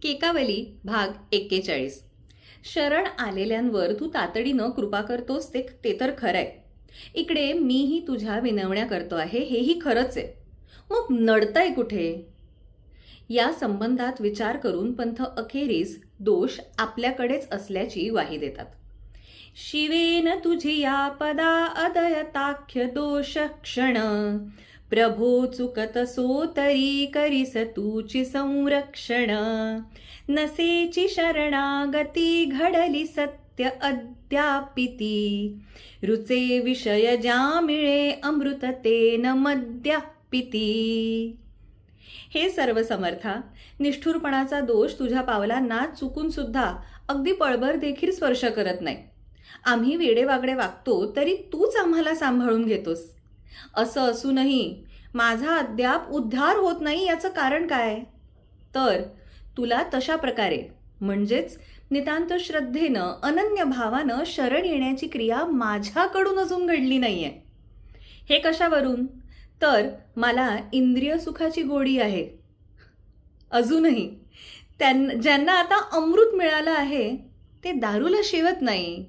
केकावली भाग 41. शरण आलेल्यांवर तू तातडीनं कृपा करतोस ते तर खरंय. इकडे मीही तुझ्या विनवण्या करतो आहे, हेही खरंच आहे. मग नडतंय कुठे? या संबंधात विचार करून पंथ अखेरीस दोष आपल्याकडेच असल्याची ग्वाही देतात. शिवेन तुझी या पदा अदयताख्य दोष क्षण, प्रभो चुकत सोतरी करीस तूची संरक्षण. नसेची शरणागती घडली सत्य अद्यापिती, रुचे विषय ज्या मिळे अमृत तेन मद्यापिती. हे सर्व समर्था, निष्ठुरपणाचा दोष तुझ्या पावलांना चुकून सुद्धा अगदी पळभर देखील स्पर्श करत नाही. आम्ही वेडेवागडे वागतो तरी तूच आम्हाला सांभाळून घेतोस. असं असूनही माझा अद्याप उद्धार होत नाही, याचं कारण काय? तर तुला तशा प्रकारे म्हणजेच नितांत श्रद्धेनं अनन्य भावानं शरण येण्याची क्रिया माझ्याकडून अजून घडली नाहीये. हे कशावरून? तर मला इंद्रिय सुखाची गोडी आहे. अजूनही ज्यांना आता अमृत मिळालं आहे ते दारूला शिवत नाही.